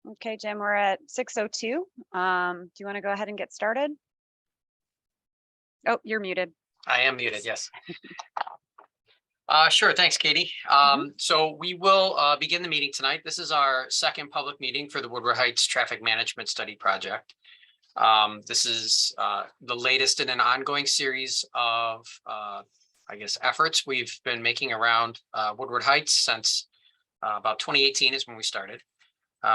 Okay, Jim, we're at 6:02. Do you want to go ahead and get started? Oh, you're muted. I am muted, yes. Sure, thanks, Katie. Mhm. So we will begin the meeting tonight. This is our second public meeting for the Woodward Heights Traffic Management Study Project. This is the latest in an ongoing series of, efforts we've been making around Woodward Heights since about 2018 is when we started.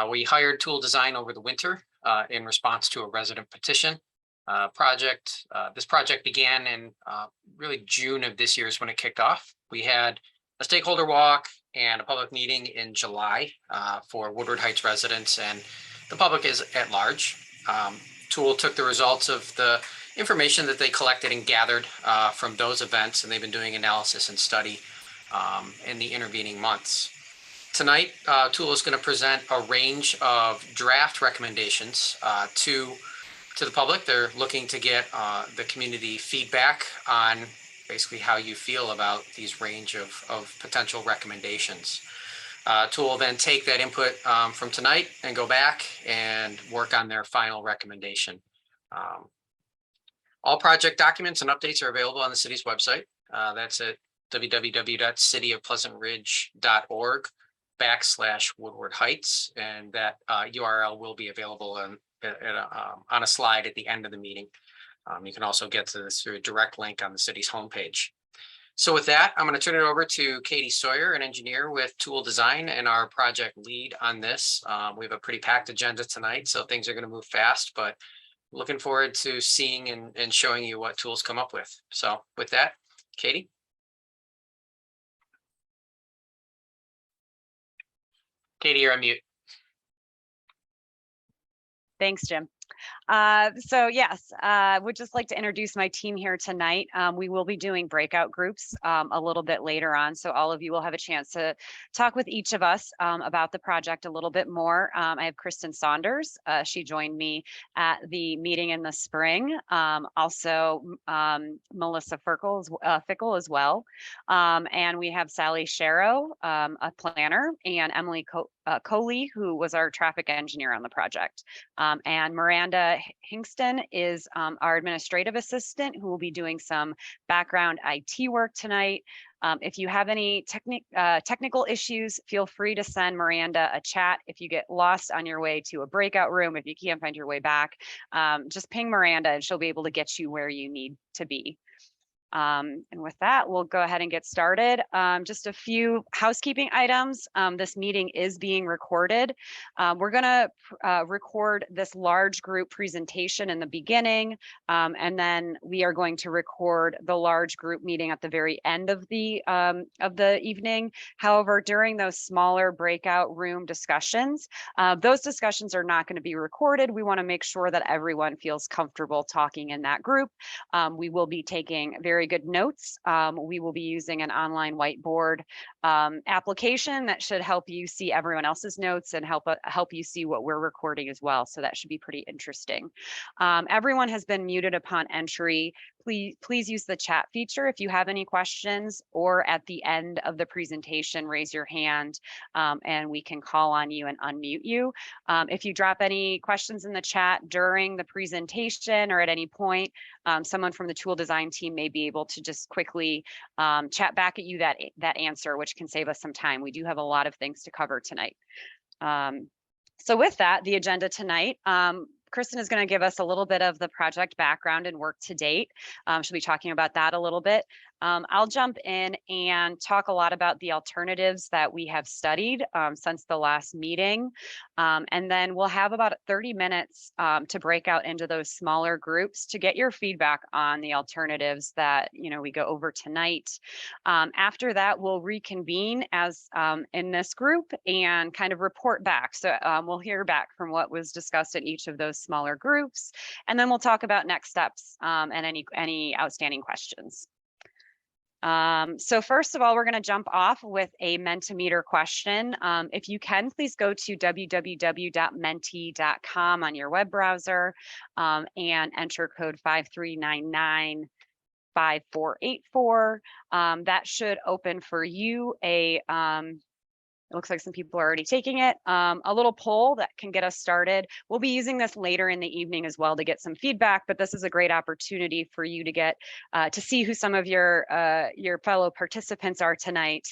We hired Tool Design over the winter in response to a resident petition project. This project began in really June of this year is when it kicked off. We had a stakeholder walk and a public meeting in July for Woodward Heights residents and the public is at large. Tool took the results of the information that they collected and gathered from those events, and they've been doing analysis and study in the intervening months. Tonight, Tool is going to present a range of draft recommendations to the public. They're looking to get the community feedback on basically how you feel about these range of potential recommendations. Tool will then take that input from tonight and go back and work on their final recommendation. All project documents and updates are available on the city's website. That's at www.cityofpleasantridge.org/Woodward Heights, and that URL will be available on a slide at the end of the meeting. You can also get to this through a direct link on the city's homepage. So with that, I'm going to turn it over to Katie Sawyer, an engineer with Tool Design and our project lead on this. We have a pretty packed agenda tonight, so things are going to move fast, but looking forward to seeing and showing you what Tool's come up with. So with that, Katie. Katie, you're on mute. Thanks, Jim. So yes, would just like to introduce my team here tonight. We will be doing breakout groups a little bit later on, so all of you will have a chance to talk with each of us about the project a little bit more. I have Kristen Saunders. She joined me at the meeting in the spring. Also, Melissa Fickle as well. And we have Sally Sharrow, a planner, and Emily Coley, who was our traffic engineer on the project. And Miranda Hingston is our administrative assistant who will be doing some background IT work tonight. If you have any technical issues, feel free to send Miranda a chat. If you get lost on your way to a breakout room, if you can't find your way back, just ping Miranda and she'll be able to get you where you need to be. And with that, we'll go ahead and get started. Just a few housekeeping items. This meeting is being recorded. We're going to record this large group presentation in the beginning, and then we are going to record the large group meeting at the very end of the evening. However, during those smaller breakout room discussions, those discussions are not going to be recorded. We want to make sure that everyone feels comfortable talking in that group. We will be taking very good notes. We will be using an online whiteboard application that should help you see everyone else's notes and help you see what we're recording as well. So that should be pretty interesting. Everyone has been muted upon entry. Please use the chat feature if you have any questions, or at the end of the presentation, raise your hand and we can call on you and unmute you. If you drop any questions in the chat during the presentation or at any point, someone from the Tool Design team may be able to just quickly chat back at you that answer, which can save us some time. We do have a lot of things to cover tonight. So with that, the agenda tonight, Kristen is going to give us a little bit of the project background and work to date. She'll be talking about that a little bit. I'll jump in and talk a lot about the alternatives that we have studied since the last meeting. And then we'll have about 30 minutes to break out into those smaller groups to get your feedback on the alternatives that we go over tonight. After that, we'll reconvene as in this group and kind of report back. So we'll hear back from what was discussed in each of those smaller groups, and then we'll talk about next steps and any outstanding questions. So first of all, we're going to jump off with a Mentimeter question. If you can, please go to www.menti.com on your web browser and enter code 53995484. 5484. That should open for you a Mentimeter question. If you can, please go to www.menti.com on your web browser and enter code 53995484. That should open for you a Mentimeter question. If you can, please go to www.menti.com on your web browser and enter code 53995484. That should open for you a It looks like some people are already taking it. A little poll that can get us started. We'll be using this later in the evening as well to get some feedback, but this is a great opportunity for you to get to see who some of your fellow participants are tonight,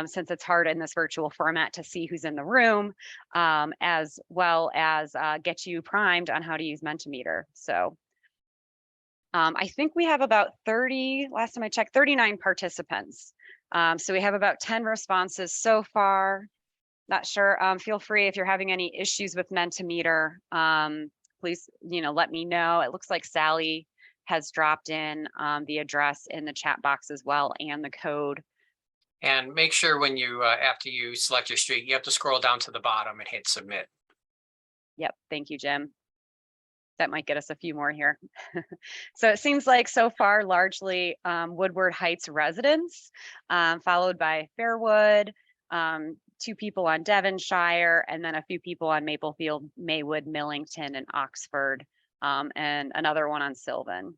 since it's hard in this virtual format to see who's in the room, as well as get you primed on how to use Mentimeter. So I think we have about 30, last time I checked, 39 participants. So we have about 10 responses so far. Not sure. Feel free if you're having any issues with Mentimeter, please, let me know. It looks like Sally has dropped in the address in the chat box as well, and the code. And make sure when you, after you select your street, you have to scroll down to the bottom and hit submit. Yep. Thank you, Jim. That might get us a few more here. So it seems like so far, largely Woodward Heights residents, followed by Fairwood, 2 people on Devonshire, and then a few people on Maplefield, Maywood, Millington, and Oxford, and another one on Sylvan.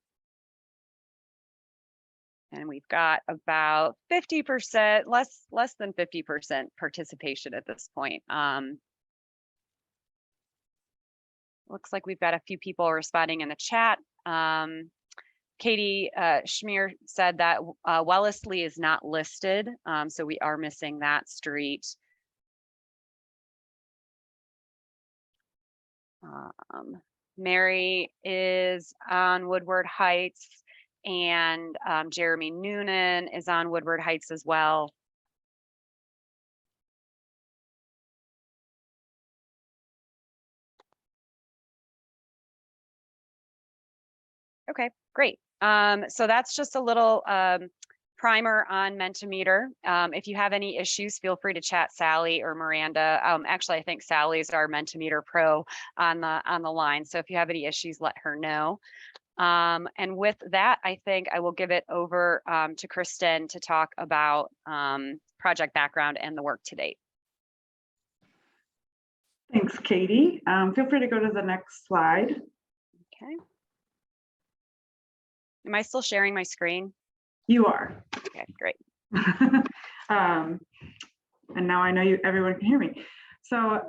And we've got about 50%, less than 50% participation at this point. Looks like we've got a few people responding in the chat. Katie Schmier said that Wellesley is not listed, so we are missing that street. Mary is on Woodward Heights, and Jeremy Noonan is on Woodward Heights as well. Okay, great. So that's just a little primer on Mentimeter. If you have any issues, feel free to chat Sally or Miranda. Actually, I think Sally's our Mentimeter pro on the line. So if you have any issues, let her know. And with that, I think I will give it over to Kristen to talk about project background and the work to date. Thanks, Katie. Feel free to go to the next slide. Okay. Am I still sharing my screen? You are. Okay, great. And now I know everyone can hear me. So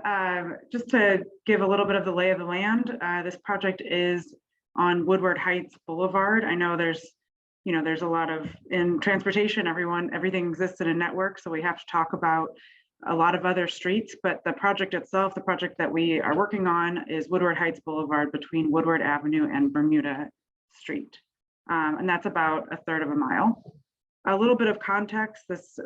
just to give a little bit of the lay of the land, this project is on Woodward Heights Boulevard. I know there's a lot of, in transportation, everything exists in a network, so we have to talk about a lot of other streets, but the project itself, the project that we are working on, is Woodward Heights Boulevard between Woodward Avenue and Bermuda Street. And that's about 1/3 of a mile. A little bit of context, this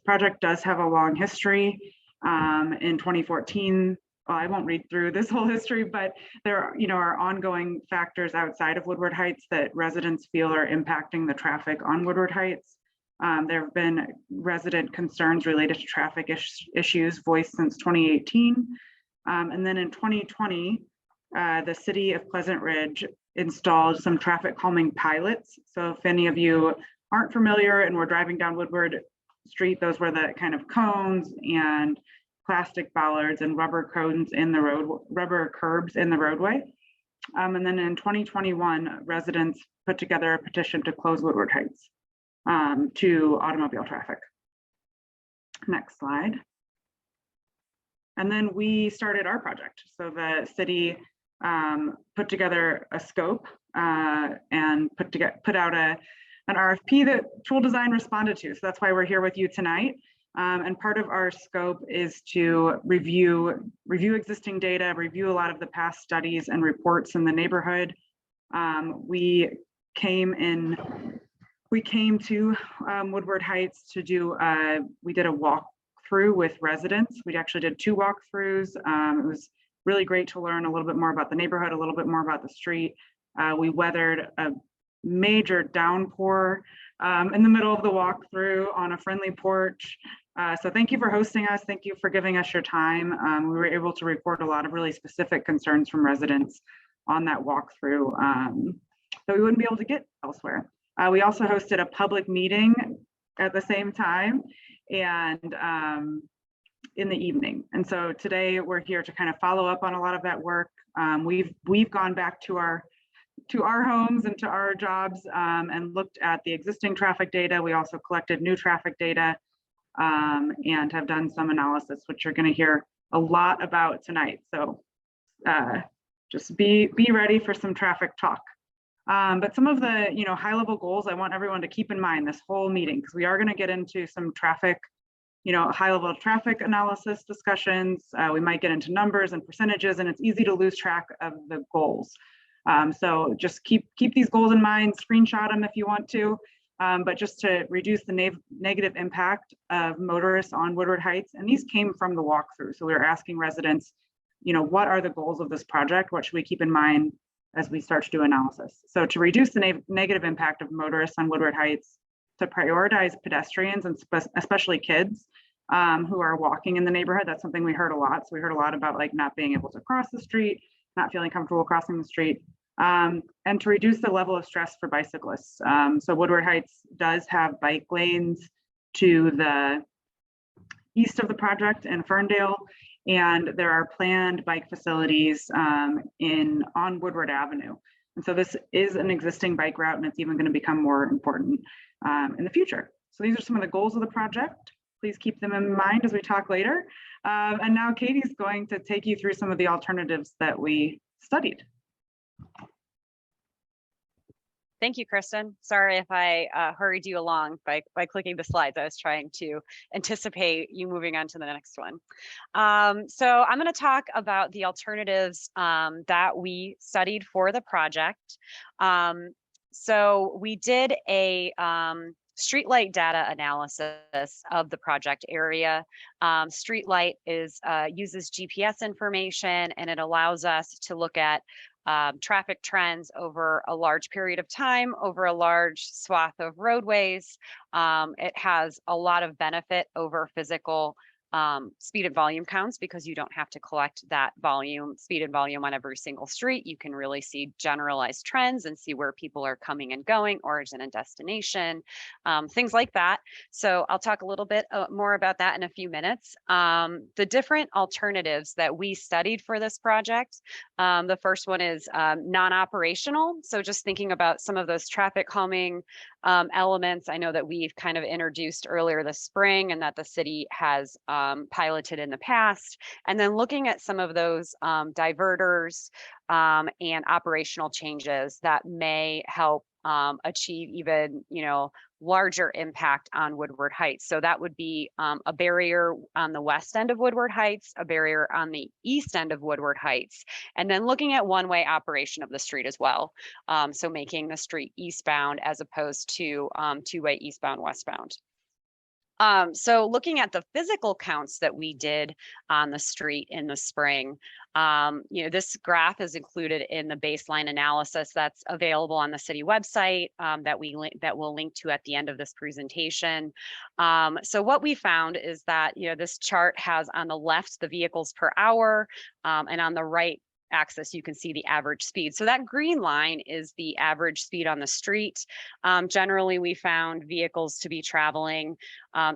project does have a long history. In 2014, well, I won't read through this whole history, but there are ongoing factors outside of Woodward Heights that residents feel are impacting the traffic on Woodward Heights. There have been resident concerns related to traffic issues voiced since 2018. And then in 2020, the city of Pleasant Ridge installed some traffic calming pilots. So if any of you aren't familiar and we're driving down Woodward Street, those were the kind of cones and plastic bollards and rubber curbs in the roadway. And then in 2021, residents put together a petition to close Woodward Heights to automobile traffic. Next slide. And then we started our project. So the city put together a scope and put out an RFP that Tool Design responded to. So that's why we're here with you tonight. And part of our scope is to review existing data, review a lot of the past studies and reports in the neighborhood. We came to Woodward Heights to do, we did a walkthrough with residents. We actually did 2 walkthroughs. It was really great to learn a little bit more about the neighborhood, a little bit more about the street. We weathered a major downpour in the middle of the walkthrough on a friendly porch. So thank you for hosting us. Thank you for giving us your time. We were able to report a lot of really specific concerns from residents on that walkthrough that we wouldn't be able to get elsewhere. We also hosted a public meeting at the same time and in the evening. And so today we're here to kind of follow up on a lot of that work. We've gone back to our homes and to our jobs and looked at the existing traffic data. We also collected new traffic data and have done some analysis, which you're going to hear a lot about tonight. So just be ready for some traffic talk. But some of the high level goals I want everyone to keep in mind this whole meeting, because we are going to get into some traffic, high level traffic analysis discussions. We might get into numbers and percentages, and it's easy to lose track of the goals. So just keep these goals in mind, screenshot them if you want to, but just to reduce the negative impact of motorists on Woodward Heights. And these came from the walkthrough. So we were asking residents, what are the goals of this project? What should we keep in mind as we start to do analysis? So to reduce the negative impact of motorists on Woodward Heights, to prioritize pedestrians and especially kids who are walking in the neighborhood. That's something we heard a lot. So we heard a lot about like not being able to cross the street, not feeling comfortable crossing the street, and to reduce the level of stress for bicyclists. So Woodward Heights does have bike lanes to the east of the project in Ferndale, and there are planned bike facilities on Woodward Avenue. And so this is an existing bike route, and it's even going to become more important in the future. So these are some of the goals of the project. Please keep them in mind as we talk later. And now Katie's going to take you through some of the alternatives that we studied. Thank you, Kristen. Sorry if I hurried you along by clicking the slides. I was trying to anticipate you moving on to the next one. So I'm going to talk about the alternatives that we studied for the project. So we did a streetlight data analysis of the project area. Streetlight uses GPS information, and it allows us to look at traffic trends over a large period of time, over a large swath of roadways. It has a lot of benefit over physical speed and volume counts, because you don't have to collect that speed and volume on every single street. You can really see generalized trends and see where people are coming and going, origin and destination, things like that. So I'll talk a little bit more about that in a few minutes. The different alternatives that we studied for this project, the first one is non-operational. So just thinking about some of those traffic calming elements. I know that we've kind of introduced earlier this spring, and that the city has piloted in the past, and then looking at some of those diverters and operational changes that may help achieve even, larger impact on Woodward Heights. So that would be a barrier on the west end of Woodward Heights, a barrier on the east end of Woodward Heights, and then looking at one-way operation of the street as well. So making the street eastbound as opposed to two-way eastbound, westbound. So looking at the physical counts that we did on the street in the spring, this graph is included in the baseline analysis that's available on the city website that we'll link to at the end of this presentation. So what we found is that, this chart has on the left the vehicles per hour, and on the right axis, you can see the average speed. So that green line is the average speed on the street. Generally, we found vehicles to be traveling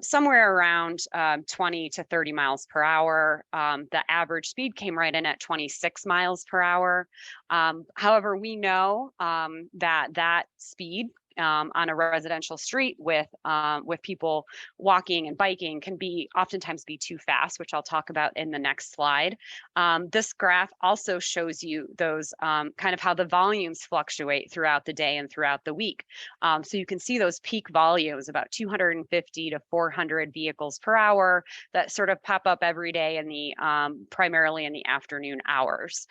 somewhere around 20 to 30 miles per hour. The average speed came right in at 26 miles per hour. However, we know that speed on a residential street with people walking and biking can oftentimes be too fast, which I'll talk about in the next slide. This graph also shows you those kind of how the volumes fluctuate throughout the day and throughout the week. So you can see those peak volumes, about 250 to 400 vehicles per hour, that sort of pop up every day in the primarily in the afternoon hours.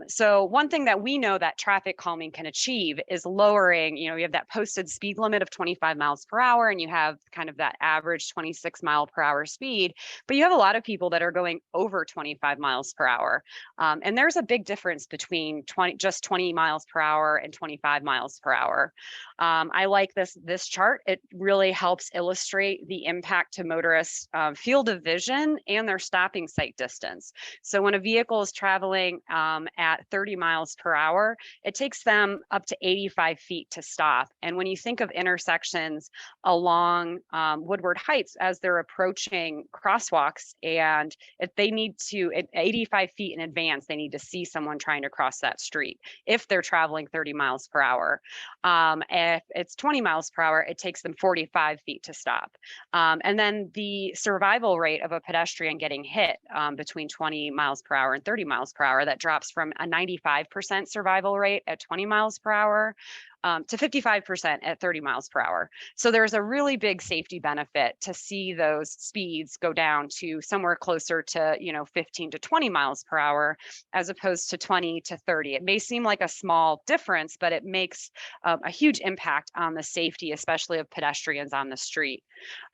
So one thing that we know that traffic calming can achieve is lowering, you have that posted speed limit of 25 miles per hour, and you have kind of that average 26 mile per hour speed, but you have a lot of people that are going over 25 miles per hour. And there's a big difference between 20 miles per hour and 25 miles per hour. I like this chart. It really helps illustrate the impact to motorists' field of vision and their stopping sight distance. So when a vehicle is traveling at 30 miles per hour, it takes them up to 85 feet to stop. And when you think of intersections along Woodward Heights as they're approaching crosswalks, and if they need to, at 85 feet in advance, they need to see someone trying to cross that street if they're traveling 30 miles per hour. If it's 20 miles per hour, it takes them 45 feet to stop. And then the survival rate of a pedestrian getting hit between 20 miles per hour and 30 miles per hour, that drops from a 95% survival rate at 20 miles per hour to 55% at 30 miles per hour. So there's a really big safety benefit to see those speeds go down to somewhere closer to, 15 to 20 miles per hour, as opposed to 20 to 30. It may seem like a small difference, but it makes a huge impact on the safety, especially of pedestrians on the street.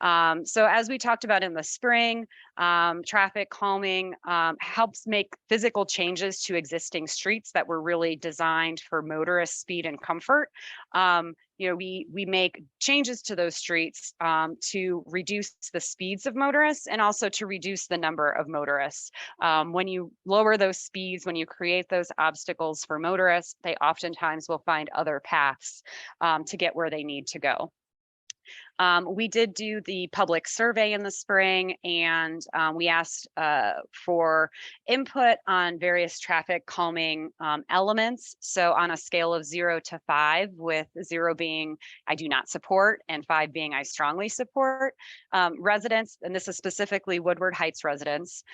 So as we talked about in the spring, traffic calming helps make physical changes to existing streets that were really designed for motorist speed and comfort. We make changes to those streets to reduce the speeds of motorists and also to reduce the number of motorists. When you lower those speeds, when you create those obstacles for motorists, they oftentimes will find other paths to get where they need to go. We did do the public survey in the spring, and we asked for input on various traffic calming elements. So on a scale of 0 to 5, with 0 being I do not support and 5 being I strongly support, residents, and this is specifically Woodward Heights residents,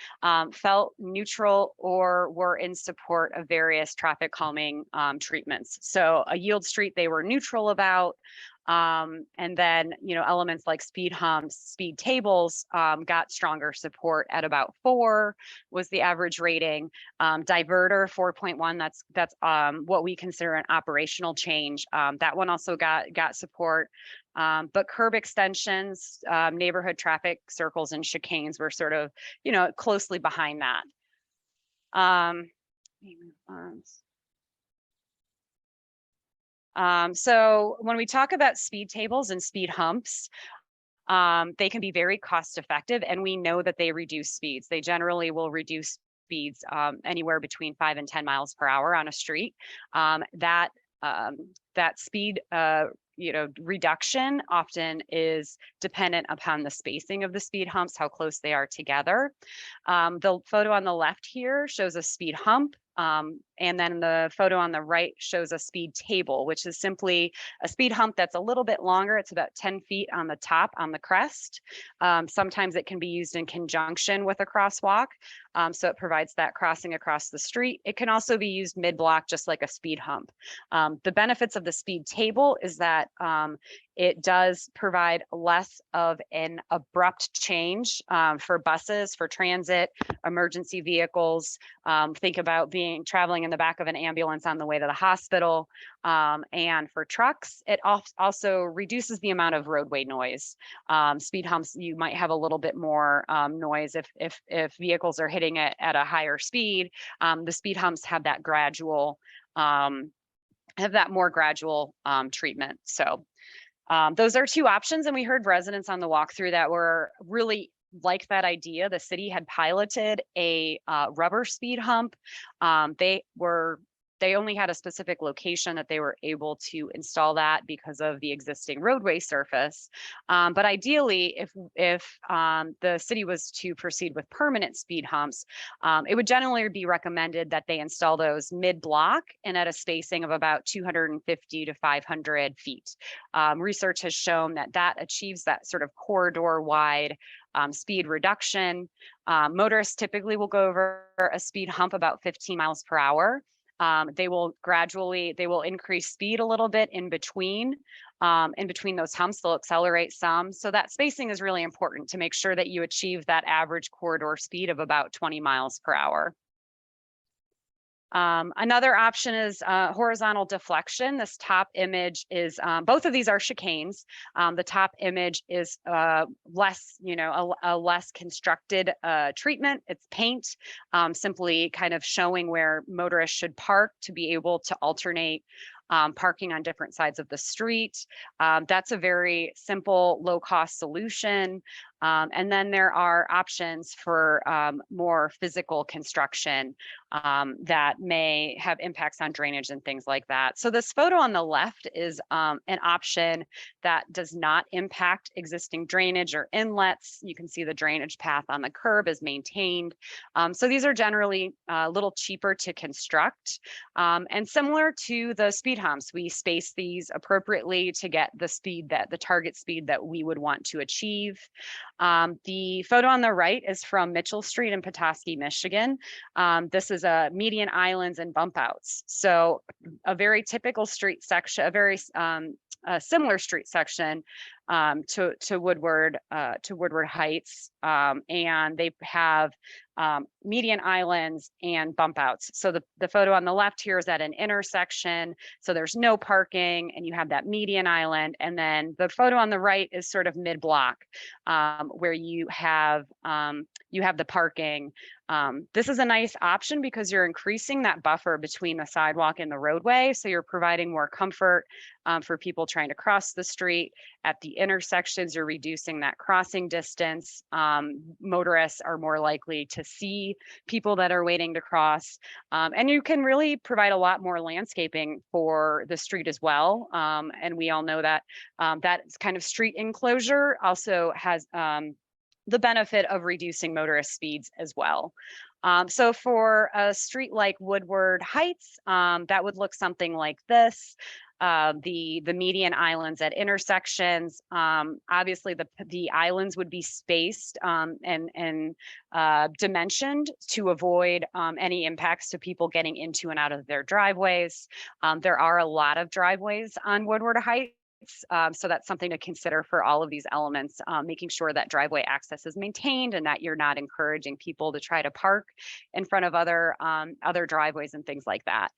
felt neutral or were in support of various traffic calming treatments. So a yield street they were neutral about. And then, elements like speed humps, speed tables got stronger support at about 4 was the average rating. Diverter 4.1, that's what we consider an operational change. That one also got support. But curb extensions, neighborhood traffic circles, and chicanes were sort of, closely behind that. So when we talk about speed tables and speed humps, they can be very cost effective, and we know that they reduce speeds. They generally will reduce speeds anywhere between 5 and 10 miles per hour on a street. That speed reduction often is dependent upon the spacing of the speed humps, how close they are together. The photo on the left here shows a speed hump. And then the photo on the right shows a speed table, which is simply a speed hump that's a little bit longer. It's about 10 feet on the top, on the crest. Sometimes it can be used in conjunction with a crosswalk. So it provides that crossing across the street. It can also be used mid-block, just like a speed hump. The benefits of the speed table is that it does provide less of an abrupt change for buses, for transit, emergency vehicles. Think about traveling in the back of an ambulance on the way to the hospital. And for trucks, it also reduces the amount of roadway noise. Speed humps, you might have a little bit more noise if vehicles are hitting it at a higher speed. The speed humps have that gradual, more gradual treatment. So those are 2 options, and we heard residents on the walkthrough that were really like that idea. The city had piloted a rubber speed hump. They only had a specific location that they were able to install that because of the existing roadway surface. But ideally, if the city was to proceed with permanent speed humps, it would generally be recommended that they install those mid-block and at a spacing of about 250 to 500 feet. Research has shown that achieves that sort of corridor-wide speed reduction. Motorists typically will go over a speed hump about 15 miles per hour. They will increase speed a little bit in between those humps. They'll accelerate some. So that spacing is really important to make sure that you achieve that average corridor speed of about 20 miles per hour. Another option is horizontal deflection. This top image is, both of these are chicanes. The top image is less, a less constructed treatment. It's paint, simply kind of showing where motorists should park to be able to alternate parking on different sides of the street. That's a very simple, low-cost solution. And then there are options for more physical construction that may have impacts on drainage and things like that. So this photo on the left is an option that does not impact existing drainage or inlets. You can see the drainage path on the curb is maintained. So these are generally a little cheaper to construct. And similar to the speed humps, we space these appropriately to get the speed that the target speed that we would want to achieve. The photo on the right is from Mitchell Street in Petoskey, Michigan. This is a median islands and bump outs. So a very typical street section, a very similar street section to Woodward Heights, and they have median islands and bump outs. So the photo on the left here is at an intersection, so there's no parking, and you have that median island. And then the photo on the right is sort of mid-block, where you have the parking. This is a nice option because you're increasing that buffer between the sidewalk and the roadway, so you're providing more comfort for people trying to cross the street. At the intersections, you're reducing that crossing distance. Motorists are more likely to see people that are waiting to cross. And you can really provide a lot more landscaping for the street as well. And we all know that that kind of street enclosure also has the benefit of reducing motorist speeds as well. So for a street like Woodward Heights, that would look something like this. The median islands at intersections, obviously the islands would be spaced and dimensioned to avoid any impacts to people getting into and out of their driveways. There are a lot of driveways on Woodward Heights. So that's something to consider for all of these elements, making sure that driveway access is maintained and that you're not encouraging people to try to park in front of other driveways and things like that.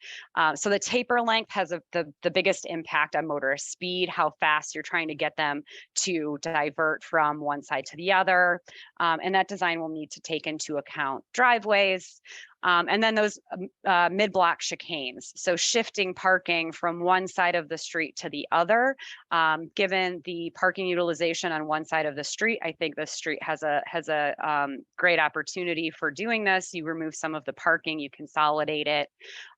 So the taper length has the biggest impact on motorist speed, how fast you're trying to get them to divert from one side to the other. And that design will need to take into account driveways. And then those mid-block chicanes. So shifting parking from one side of the street to the other. Given the parking utilization on one side of the street, I think the street has a great opportunity for doing this. You remove some of the parking, you consolidate it,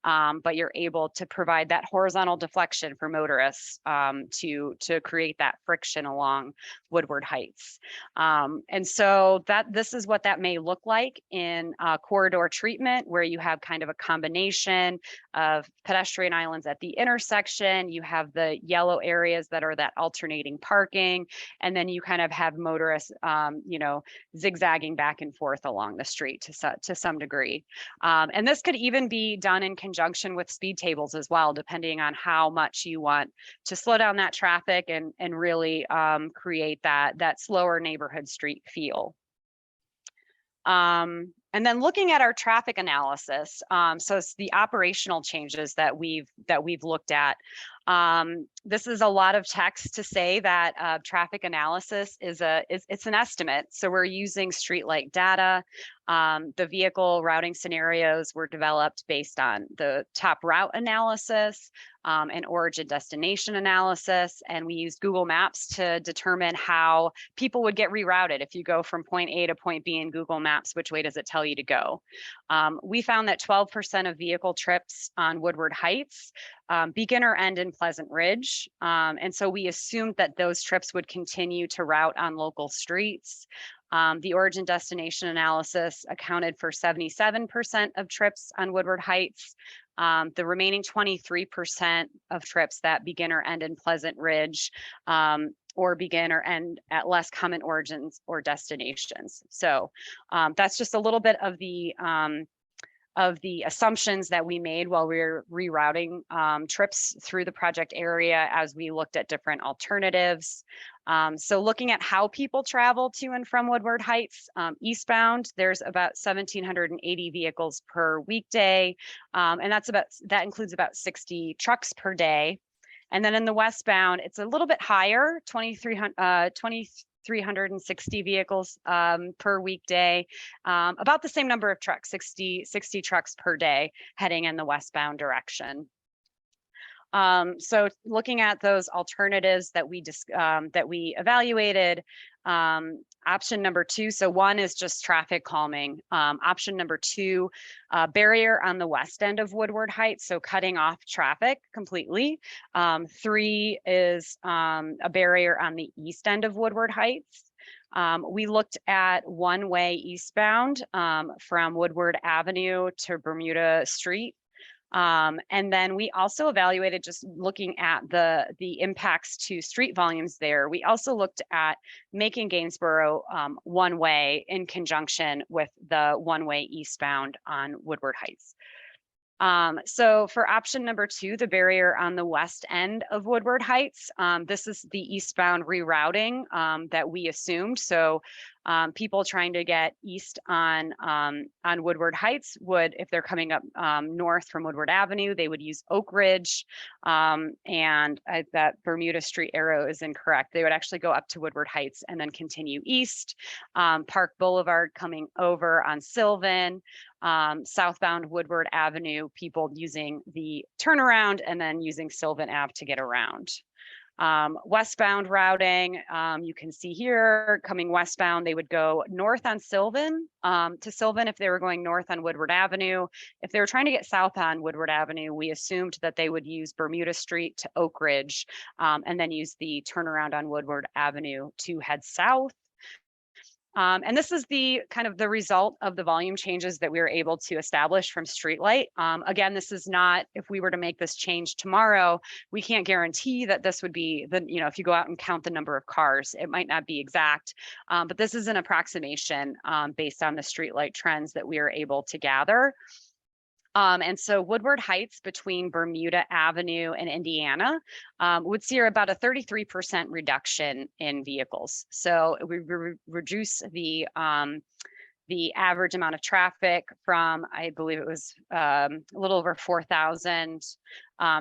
but you're able to provide that horizontal deflection for motorists to create that friction along Woodward Heights. And so this is what that may look like in corridor treatment, where you have kind of a combination of pedestrian islands at the intersection. You have the yellow areas that are that alternating parking, and then you kind of have motorists, zigzagging back and forth along the street to some degree. And this could even be done in conjunction with speed tables as well, depending on how much you want to slow down that traffic and really create that slower neighborhood street feel. And then looking at our traffic analysis, so it's the operational changes that we've looked at. This is a lot of text to say that traffic analysis it's an estimate. So we're using streetlight data. The vehicle routing scenarios were developed based on the top route analysis and origin destination analysis. And we used Google Maps to determine how people would get rerouted. If you go from point A to point B in Google Maps, which way does it tell you to go? We found that 12% of vehicle trips on Woodward Heights begin or end in Pleasant Ridge. And so we assumed that those trips would continue to route on local streets. The origin destination analysis accounted for 77% of trips on Woodward Heights. The remaining 23% of trips that begin or end in Pleasant Ridge or begin or end at less common origins or destinations. So that's just a little bit of the assumptions that we made while we were rerouting trips through the project area as we looked at different alternatives. So looking at how people travel to and from Woodward Heights, eastbound, there's about 1,780 vehicles per weekday, and that includes about 60 trucks per day. And then in the westbound, it's a little bit higher, 2,360 vehicles per weekday, about the same number of trucks, 60 trucks per day heading in the westbound direction. So looking at those alternatives that we evaluated, option number 2, so 1 is just traffic calming. Option number 2, barrier on the west end of Woodward Heights, so cutting off traffic completely. 3 is a barrier on the east end of Woodward Heights. We looked at one-way eastbound from Woodward Avenue to Bermuda Street. And then we also evaluated, just looking at the impacts to street volumes there. We also looked at making Gainsborough one way in conjunction with the one-way eastbound on Woodward Heights. So for option number 2, the barrier on the west end of Woodward Heights, this is the eastbound rerouting that we assumed. So people trying to get east on Woodward Heights would, if they're coming up north from Woodward Avenue, they would use Oak Ridge, and that Bermuda Street arrow is incorrect. They would actually go up to Woodward Heights and then continue east. Park Boulevard coming over on Sylvan, southbound Woodward Avenue, people using the turnaround and then using Sylvan Ave to get around. Westbound routing, you can see here, coming westbound, they would go north on Sylvan, to Sylvan if they were going north on Woodward Avenue. If they were trying to get south on Woodward Avenue, we assumed that they would use Bermuda Street to Oak Ridge, and then use the turnaround on Woodward Avenue to head south. And this is the kind of the result of the volume changes that we were able to establish from Streetlight. Again, this is not, if we were to make this change tomorrow, we can't guarantee that this would be the, if you go out and count the number of cars, it might not be exact, but this is an approximation based on the Streetlight trends that we are able to gather. And so Woodward Heights between Bermuda Avenue and Indiana would see about a 33% reduction in vehicles. So we reduce the average amount of traffic from, I believe it was a little over 4,000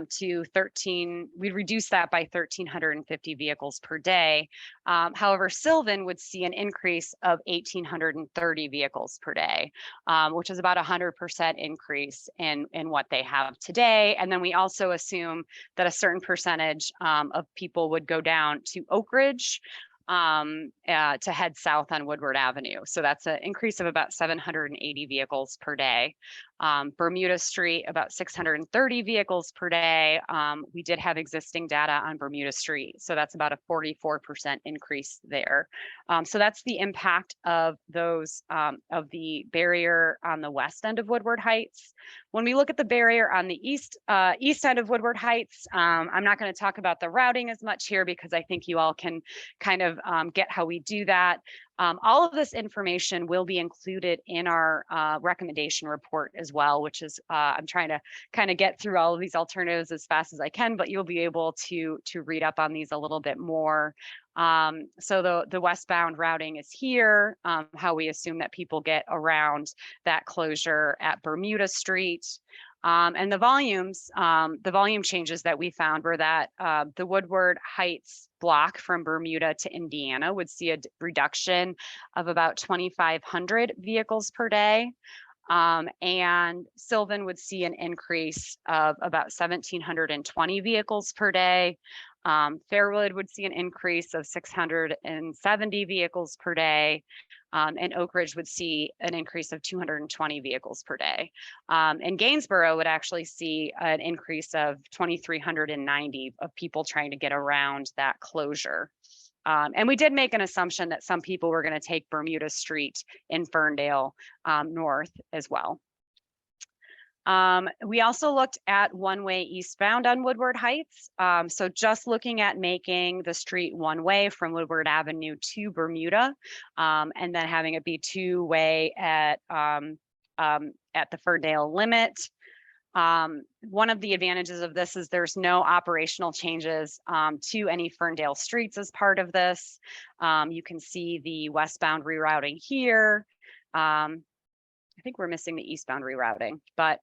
to 13, we'd reduce that by 1,350 vehicles per day. However, Sylvan would see an increase of 1,830 vehicles per day, which is about 100% increase in what they have today. And then we also assume that a certain percentage of people would go down to Oak Ridge to head south on Woodward Avenue. So that's an increase of about 780 vehicles per day. Bermuda Street, about 630 vehicles per day. We did have existing data on Bermuda Street, so that's about a 44% increase there. So that's the impact of those, of the barrier on the west end of Woodward Heights. When we look at the barrier on the east end of Woodward Heights, I'm not going to talk about the routing as much here because I think you all can kind of get how we do that. All of this information will be included in our recommendation report as well, which is I'm trying to kind of get through all of these alternatives as fast as I can, but you'll be able to read up on these a little bit more. So the westbound routing is here, how we assume that people get around that closure at Bermuda Street. And the volume changes that we found were that the Woodward Heights block from Bermuda to Indiana would see a reduction of about 2,500 vehicles per day. And Sylvan would see an increase of about 1,720 vehicles per day. Fairwood would see an increase of 670 vehicles per day. And Oak Ridge would see an increase of 220 vehicles per day. And Gainsborough would actually see an increase of 2,390 of people trying to get around that closure. And we did make an assumption that some people were going to take Bermuda Street in Ferndale north as well. We also looked at one-way eastbound on Woodward Heights. So just looking at making the street one-way from Woodward Avenue to Bermuda, and then having it be two-way at the Ferndale limit. One of the advantages of this is there's no operational changes to any Ferndale streets as part of this. You can see the westbound rerouting here. I think we're missing the eastbound rerouting, but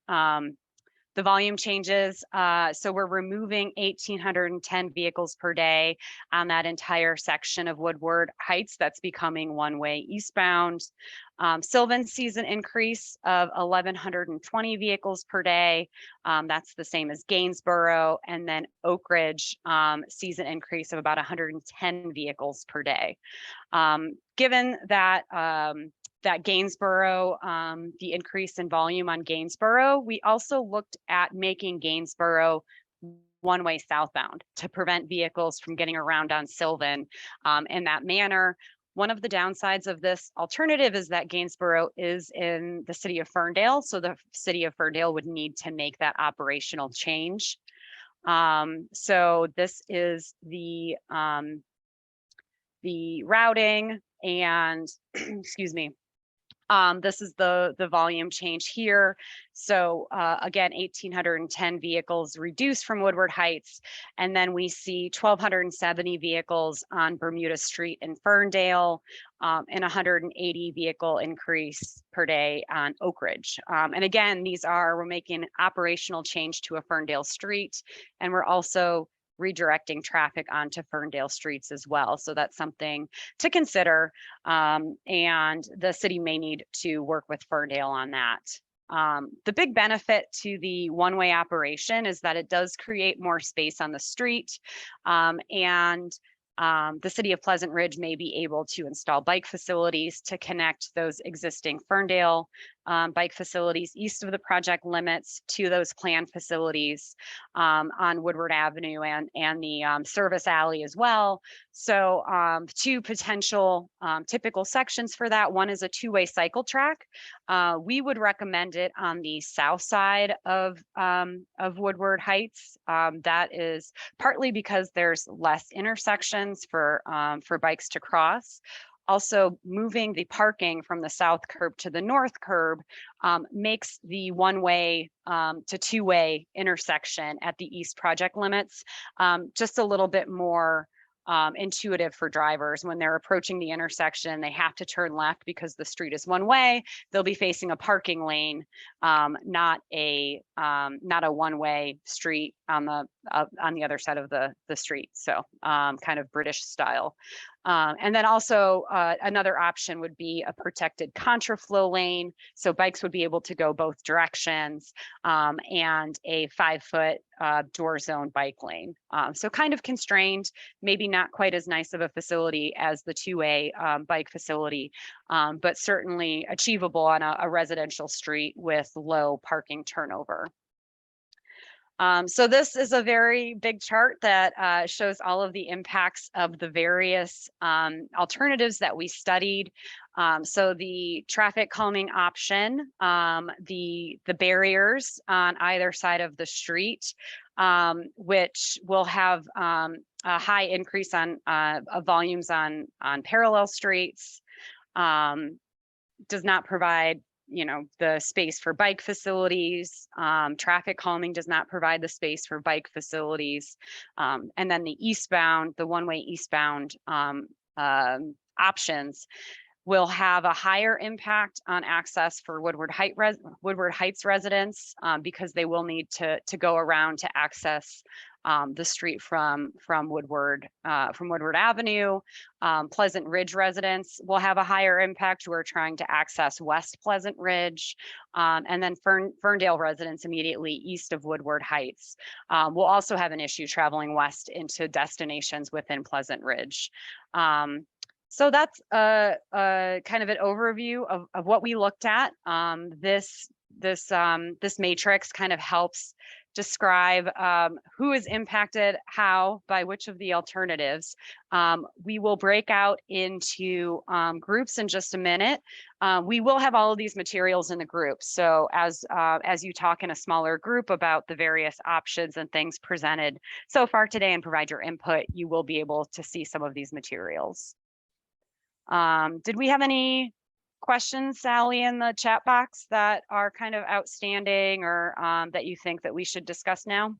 The volume changes, so we're removing 1,810 vehicles per day on that entire section of Woodward Heights that's becoming one-way eastbound. Sylvan sees an increase of 1,120 vehicles per day. That's the same as Gainsborough, and then Oak Ridge sees an increase of about 110 vehicles per day. Given that that Gainsborough, the increase in volume on Gainsborough, we also looked at making Gainsborough one-way southbound to prevent vehicles from getting around on Sylvan in that manner. One of the downsides of this alternative is that Gainsborough is in the city of Ferndale, so the city of Ferndale would need to make that operational change. So this is the routing and excuse me. This is the volume change here. So again, 1,810 vehicles reduced from Woodward Heights, and then we see 1,270 vehicles on Bermuda Street in Ferndale, and 180 vehicle increase per day on Oak Ridge. And again, we're making operational change to a Ferndale street, and we're also redirecting traffic onto Ferndale streets as well. So that's something to consider. And the city may need to work with Ferndale on that. The big benefit to the one-way operation is that it does create more space on the street. The city of Pleasant Ridge may be able to install bike facilities to connect those existing Ferndale bike facilities east of the project limits to those planned facilities on Woodward Avenue and the service alley as well. So two potential typical sections for that. One is a two-way cycle track. We would recommend it on the south side of Woodward Heights. That is partly because there's less intersections for bikes to cross. Also, moving the parking from the south curb to the north curb makes the one-way to two-way intersection at the east project limits just a little bit more intuitive for drivers. When they're approaching the intersection, they have to turn left because the street is one way. They'll be facing a parking lane, not a one-way street on the other side of the street. So kind of British style. And then also another option would be a protected contraflow lane. So bikes would be able to go both directions, and a 5-foot door zone bike lane. So kind of constrained, maybe not quite as nice of a facility as the two-way bike facility, but certainly achievable on a residential street with low parking turnover. So this is a very big chart that shows all of the impacts of the various alternatives that we studied. So the traffic calming option, the barriers on either side of the street, which will have a high increase on volumes on parallel streets, does not provide the space for bike facilities. Traffic calming does not provide the space for bike facilities. And then the one-way eastbound options will have a higher impact on access for Woodward Heights residents because they will need to go around to access the street from Woodward Avenue. Pleasant Ridge residents will have a higher impact who are trying to access West Pleasant Ridge. And then Ferndale residents immediately east of Woodward Heights will also have an issue traveling west into destinations within Pleasant Ridge. So that's kind of an overview of what we looked at. This matrix kind of helps describe who is impacted how by which of the alternatives. We will break out into groups in just a minute. We will have all of these materials in the group. So as you talk in a smaller group about the various options and things presented so far today and provide your input, you will be able to see some of these materials. Did we have any questions, Sally, in the chat box that are kind of outstanding or that you think that we should discuss now?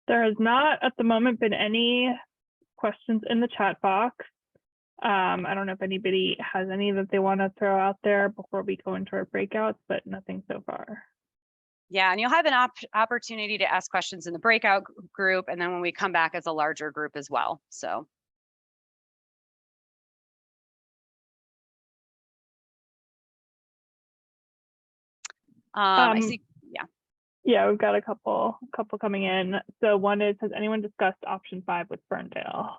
There has not at the moment been any questions in the chat box. I don't know if anybody has any that they want to throw out there before we go into our breakouts, but nothing so far. Yeah, and you'll have an opportunity to ask questions in the breakout group, and then when we come back as a larger group as well. So. I see. Yeah, we've got a couple coming in. So one is, has anyone discussed option 5 with Ferndale?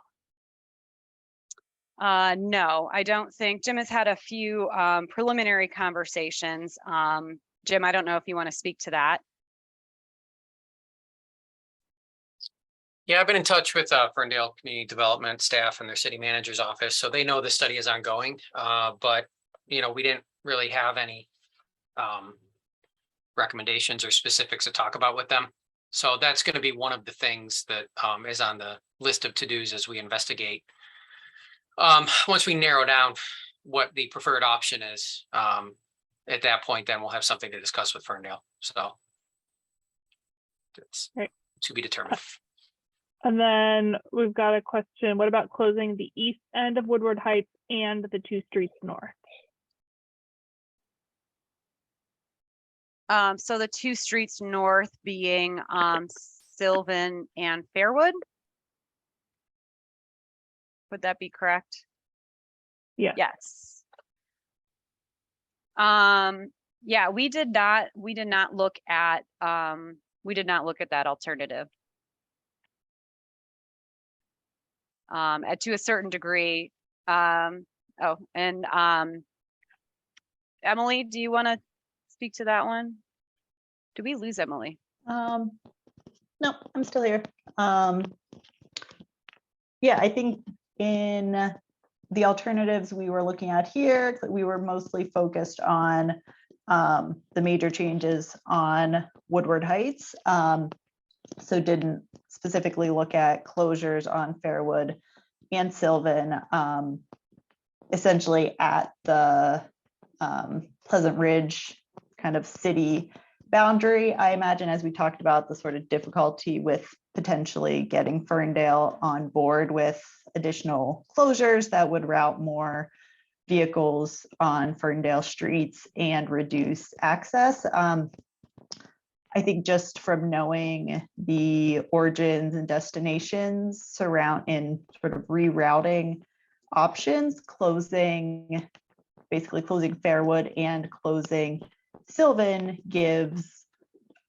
No, I don't think. Jim has had a few preliminary conversations. Jim, I don't know if you want to speak to that. Yeah, I've been in touch with Ferndale Community Development staff and their city manager's office, so they know the study is ongoing. But we didn't really have any recommendations or specifics to talk about with them. So that's going to be one of the things that is on the list of to-dos as we investigate. Once we narrow down what the preferred option is, at that point, then we'll have something to discuss with Ferndale. So it's to be determined. And then we've got a question. What about closing the east end of Woodward Heights and the 2 streets north? So the 2 streets north being Sylvan and Fairwood. Would that be correct? Yeah. Yes. Yeah, we did not look at that alternative. To a certain degree. Emily, do you want to speak to that one? Did we lose Emily? No, I'm still here. Yeah, I think in the alternatives we were looking at here, we were mostly focused on the major changes on Woodward Heights. So didn't specifically look at closures on Fairwood and Sylvan, essentially at the Pleasant Ridge kind of city boundary. I imagine, as we talked about, the sort of difficulty with potentially getting Ferndale on board with additional closures that would route more vehicles on Ferndale streets and reduce access. I think just from knowing the origins and destinations in sort of rerouting options, basically closing Fairwood and closing Sylvan gives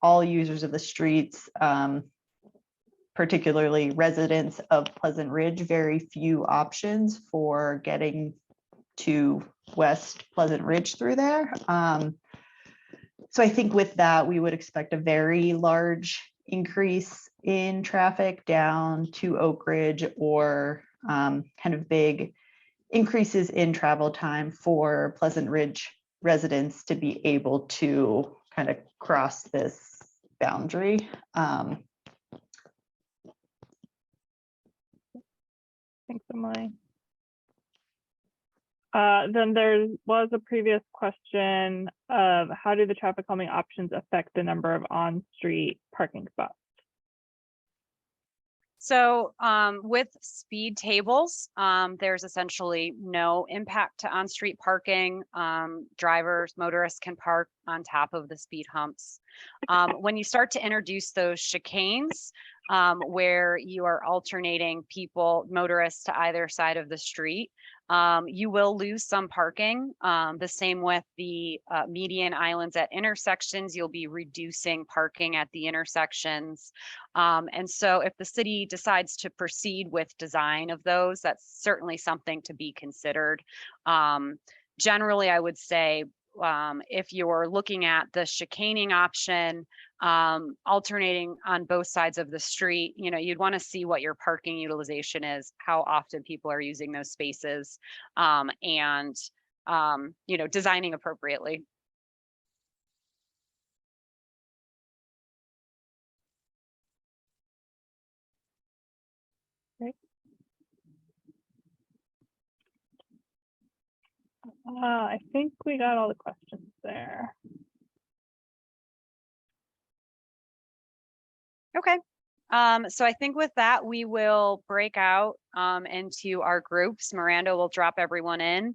all users of the streets, particularly residents of Pleasant Ridge, very few options for getting to West Pleasant Ridge through there. So I think with that, we would expect a very large increase in traffic down to Oak Ridge, or kind of big increases in travel time for Pleasant Ridge residents to be able to kind of cross this boundary. Thanks, Emily. Then there was a previous question of how do the traffic calming options affect the number of on-street parking spots? So with speed tables, there's essentially no impact to on-street parking. Motorists can park on top of the speed humps. When you start to introduce those chicanes, where you are alternating motorists to either side of the street, you will lose some parking. The same with the median islands at intersections, you'll be reducing parking at the intersections. And so if the city decides to proceed with design of those, that's certainly something to be considered. Generally, I would say if you're looking at the chicaning option, alternating on both sides of the street, you'd want to see what your parking utilization is, how often people are using those spaces, and designing appropriately. Great. I think we got all the questions there. Okay. So I think with that, we will break out into our groups. Miranda will drop everyone in.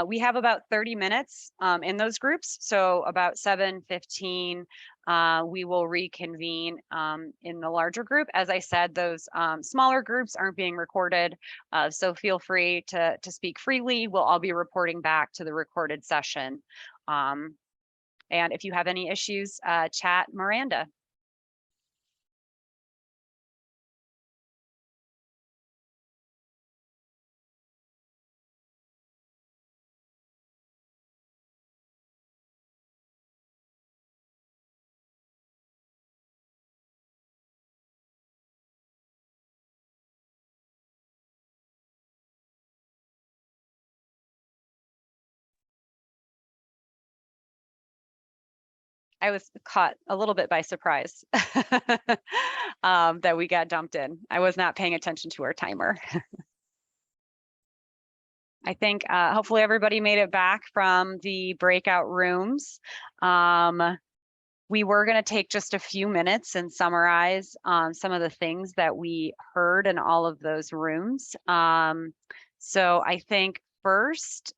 We have about 30 minutes in those groups. So about 7:15 we will reconvene in the larger group. As I said, those smaller groups aren't being recorded, so feel free to speak freely. We'll all be reporting back to the recorded session. And if you have any issues, chat Miranda. I was caught a little bit by surprise that we got dumped in. I was not paying attention to our timer. I think hopefully everybody made it back from the breakout rooms. We were going to take just a few minutes and summarize some of the things that we heard in all of those rooms. So I think first,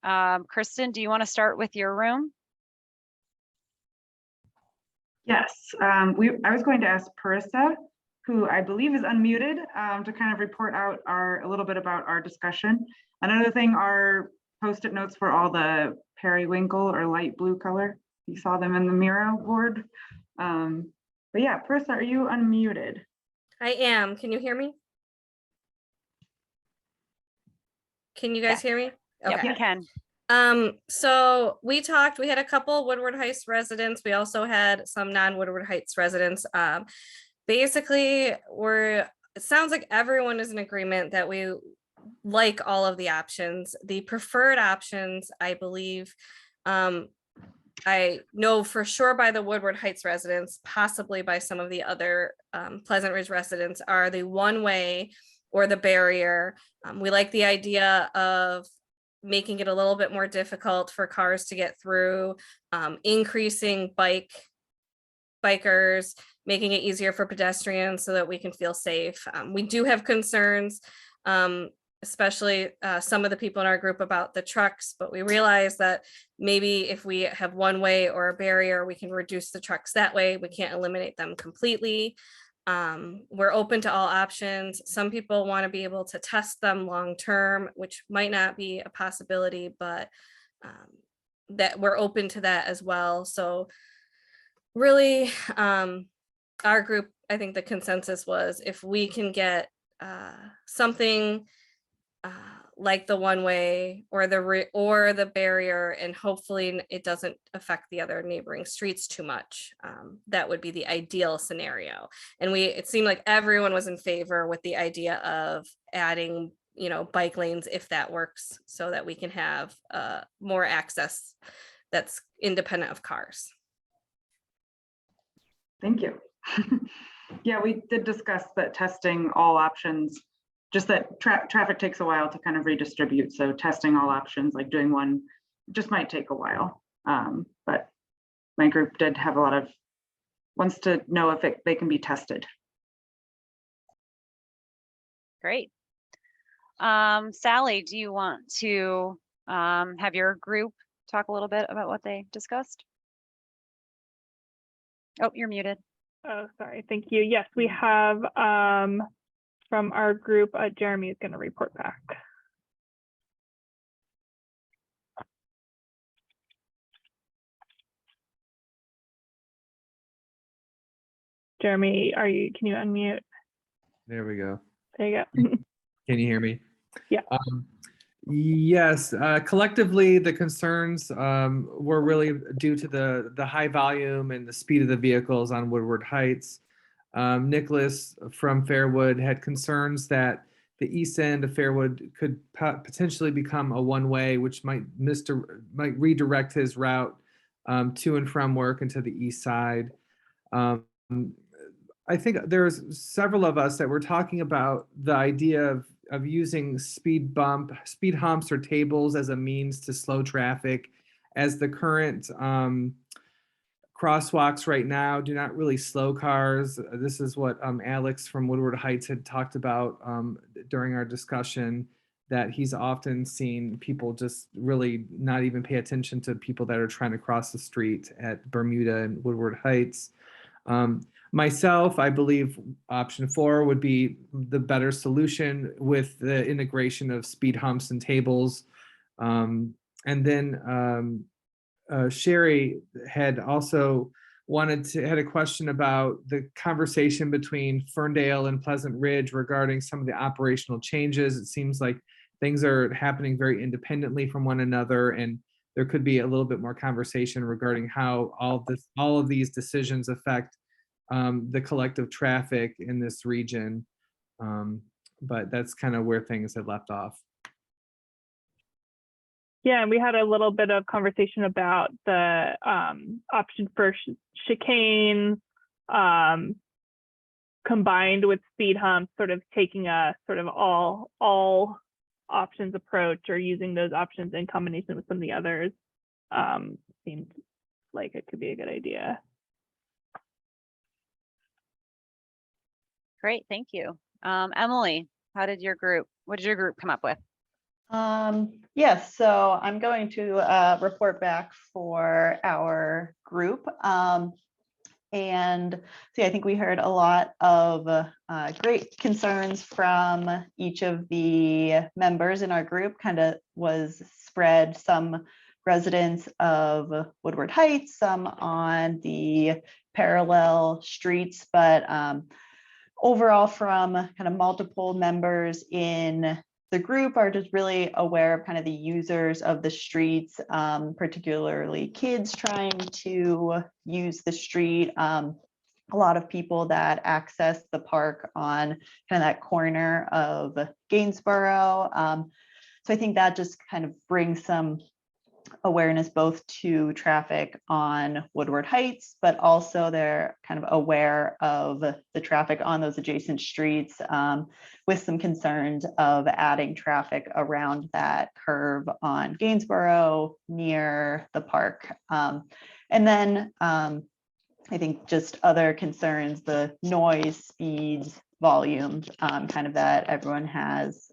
Kristen, do you want to start with your room? Yes, I was going to ask Parissa, who I believe is unmuted, to kind of report out a little bit about our discussion. Another thing, our post-it notes for all the periwinkle or light blue color. You saw them in the Miro board. But yeah, Parissa, are you unmuted? I am. Can you hear me? Can you guys hear me? Yep, you can. So we had a couple Woodward Heights residents. We also had some non-Woodward Heights residents. Basically, it sounds like everyone is in agreement that we like all of the options. The preferred options, I believe, I know for sure by the Woodward Heights residents, possibly by some of the other Pleasant Ridge residents, are the one-way or the barrier. We like the idea of making it a little bit more difficult for cars to get through, increasing bikers, making it easier for pedestrians so that we can feel safe. We do have concerns, especially some of the people in our group about the trucks, but we realize that maybe if we have one way or a barrier, we can reduce the trucks that way. We can't eliminate them completely. We're open to all options. Some people want to be able to test them long term, which might not be a possibility, but that we're open to that as well. So really, our group, I think the consensus was if we can get something like the one way or the barrier, and hopefully it doesn't affect the other neighboring streets too much. That would be the ideal scenario. And it seemed like everyone was in favor with the idea of adding, bike lanes if that works, so that we can have more access that's independent of cars. Thank you. Yeah, we did discuss that testing all options, just that traffic takes a while to kind of redistribute. So testing all options, like doing one, just might take a while. But my group did have wants to know if they can be tested. Great. Sally, do you want to have your group talk a little bit about what they discussed? Oh, you're muted. Oh, sorry. Thank you. Yes, we have from our group, Jeremy is going to report back. Jeremy, can you unmute? There we go. There you go. Can you hear me? Yeah. Yes, collectively, the concerns were really due to the high volume and the speed of the vehicles on Woodward Heights. Nicholas from Fairwood had concerns that the east end of Fairwood could potentially become a one-way, which might redirect his route to and from work and to the east side. I think there's several of us that were talking about the idea of using speed humps or tables as a means to slow traffic, as the current crosswalks right now do not really slow cars. This is what Alex from Woodward Heights had talked about during our discussion, that he's often seen people just really not even pay attention to people that are trying to cross the street at Bermuda and Woodward Heights. Myself, I believe option 4 would be the better solution with the integration of speed humps and tables. And then Sherry had also had a question about the conversation between Ferndale and Pleasant Ridge regarding some of the operational changes. It seems like things are happening very independently from one another, and there could be a little bit more conversation regarding how all of these decisions affect the collective traffic in this region. But that's kind of where things had left off. Yeah, and we had a little bit of conversation about the option for chicane combined with speed humps, sort of taking a sort of all options approach, or using those options in combination with some of the others. Seems like it could be a good idea. Great, thank you. Emily, what did your group come up with? Yes, so I'm going to report back for our group. And see, I think we heard a lot of great concerns from each of the members in our group. Kind of was spread, some residents of Woodward Heights, some on the parallel streets, but overall from kind of multiple members in the group are just really aware of kind of the users of the streets, particularly kids trying to use the street. A lot of people that access the park on kind of that corner of Gainsborough. So I think that just kind of brings some awareness both to traffic on Woodward Heights, but also they're kind of aware of the traffic on those adjacent streets, with some concerns of adding traffic around that curve on Gainsborough near the park. And then I think just other concerns, the noise, speeds, volumes, kind of that everyone has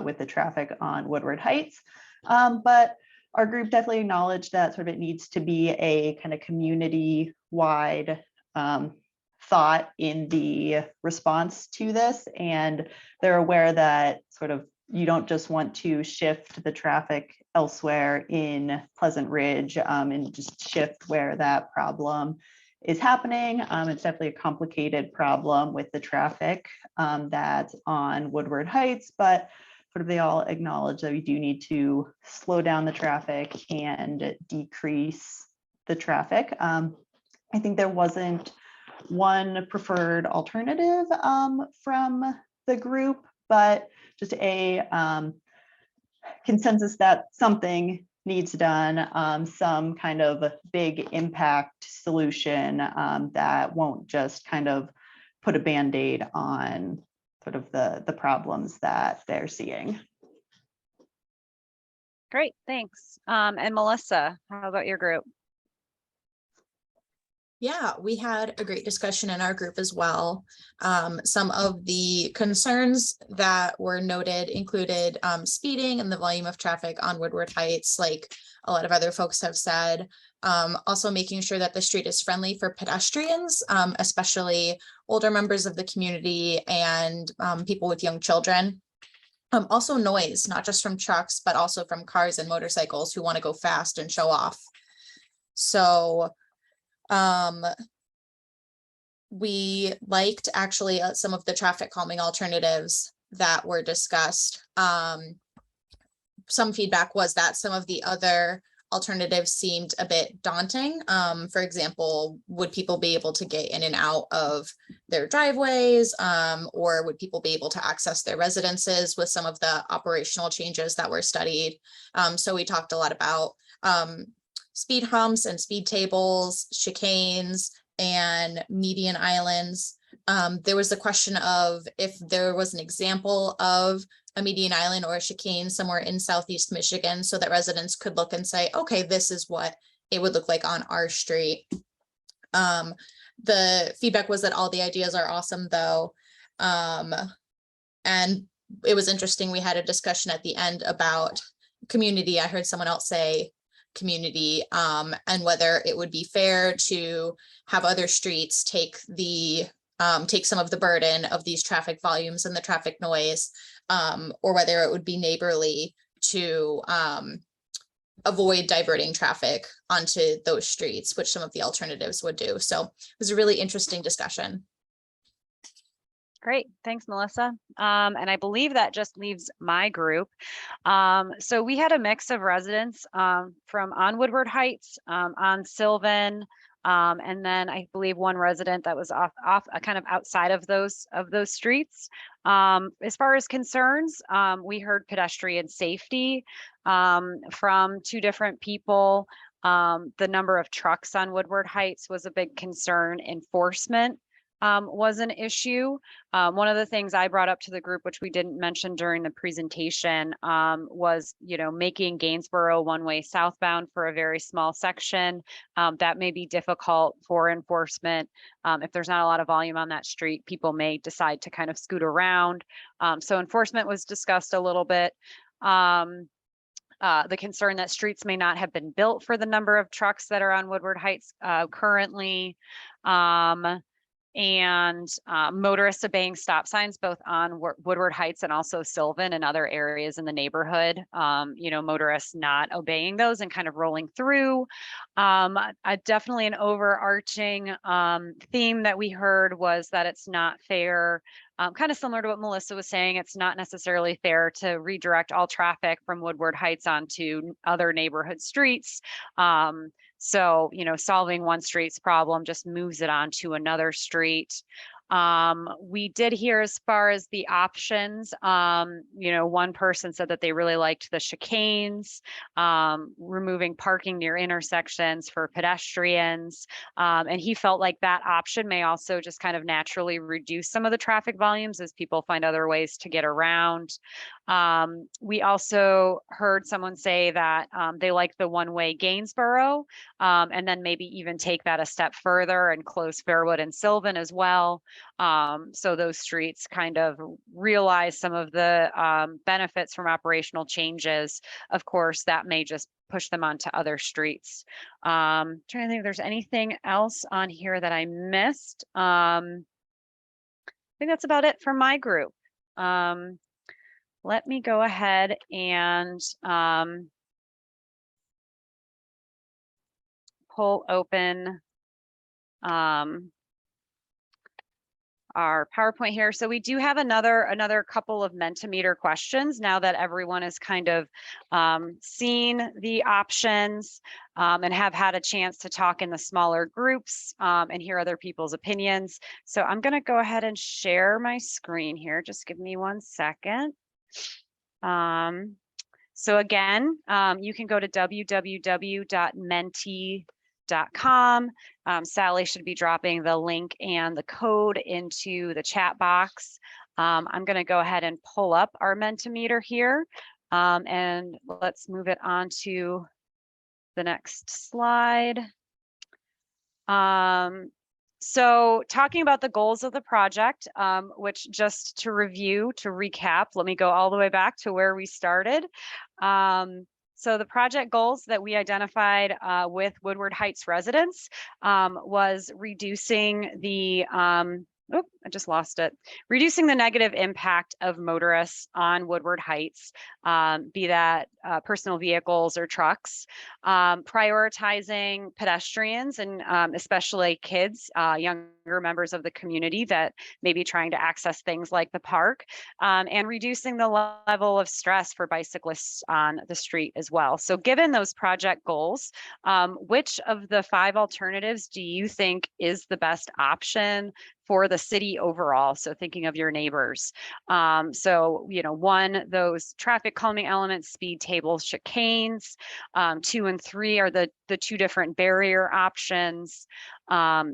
with the traffic on Woodward Heights. But our group definitely acknowledged that sort of it needs to be a kind of community-wide thought in the response to this. And they're aware that sort of you don't just want to shift the traffic elsewhere in Pleasant Ridge and just shift where that problem is happening. It's definitely a complicated problem with the traffic that's on Woodward Heights, but sort of they all acknowledge that we do need to slow down the traffic and decrease the traffic. I think there wasn't one preferred alternative from the group, but just a consensus that something needs done, some kind of big impact solution that won't just kind of put a Band-Aid on sort of the problems that they're seeing. Great, thanks. And Melissa, how about your group? Yeah, we had a great discussion in our group as well. Some of the concerns that were noted included speeding and the volume of traffic on Woodward Heights, like a lot of other folks have said. Also making sure that the street is friendly for pedestrians, especially older members of the community and people with young children. Also noise, not just from trucks, but also from cars and motorcycles who want to go fast and show off. So we liked actually some of the traffic calming alternatives that were discussed. Some feedback was that some of the other alternatives seemed a bit daunting. For example, would people be able to get in and out of their driveways, or would people be able to access their residences with some of the operational changes that were studied? So we talked a lot about speed humps and speed tables, chicanes, and median islands. There was the question of if there was an example of a median island or a chicane somewhere in Southeast Michigan, so that residents could look and say, okay, this is what it would look like on our street. The feedback was that all the ideas are awesome though. And it was interesting, we had a discussion at the end about community. I heard someone else say community, and whether it would be fair to have other streets take some of the burden of these traffic volumes and the traffic noise, or whether it would be neighborly to avoid diverting traffic onto those streets, which some of the alternatives would do. So it was a really interesting discussion. Great, thanks, Melissa. And I believe that just leaves my group. So we had a mix of residents from on Woodward Heights, on Sylvan, and then I believe one resident that was off kind of outside of those streets. As far as concerns, we heard pedestrian safety from two different people. The number of trucks on Woodward Heights was a big concern. Enforcement was an issue. One of the things I brought up to the group, which we didn't mention during the presentation, was, making Gainsborough one-way southbound for a very small section. That may be difficult for enforcement. If there's not a lot of volume on that street, people may decide to kind of scoot around. So enforcement was discussed a little bit. The concern that streets may not have been built for the number of trucks that are on Woodward Heights currently. And motorists obeying stop signs both on Woodward Heights and also Sylvan and other areas in the neighborhood. Motorists not obeying those and kind of rolling through. Definitely an overarching theme that we heard was that it's not fair. Kind of similar to what Melissa was saying, it's not necessarily fair to redirect all traffic from Woodward Heights onto other neighborhood streets. So, solving one street's problem just moves it on to another street. We did hear as far as the options, one person said that they really liked the chicanes, removing parking near intersections for pedestrians. And he felt like that option may also just kind of naturally reduce some of the traffic volumes as people find other ways to get around. We also heard someone say that they like the one-way Gainsborough, and then maybe even take that a step further and close Fairwood and Sylvan as well. So those streets kind of realize some of the benefits from operational changes. Of course, that may just push them onto other streets. Trying to think if there's anything else on here that I missed. I think that's about it for my group. Let me go ahead and pull open our PowerPoint here. So we do have another couple of Mentimeter questions now that everyone has kind of seen the options and have had a chance to talk in the smaller groups and hear other people's opinions. So I'm going to go ahead and share my screen here. Just give me 1 second. So again, you can go to www.menti.com. Sally should be dropping the link and the code into the chat box. I'm going to go ahead and pull up our Mentimeter here, and let's move it on to the next slide. So talking about the goals of the project, which just to recap, let me go all the way back to where we started. So the project goals that we identified with Woodward Heights residents was reducing the, I just lost it. Reducing the negative impact of motorists on Woodward Heights, be that personal vehicles or trucks, prioritizing pedestrians and especially kids, younger members of the community that may be trying to access things like the park, and reducing the level of stress for bicyclists on the street as well. So given those project goals, which of the 5 alternatives do you think is the best option for the city overall? So thinking of your neighbors. So, 1, those traffic calming elements, speed tables, chicanes. 2 and 3 are the 2 different barrier options,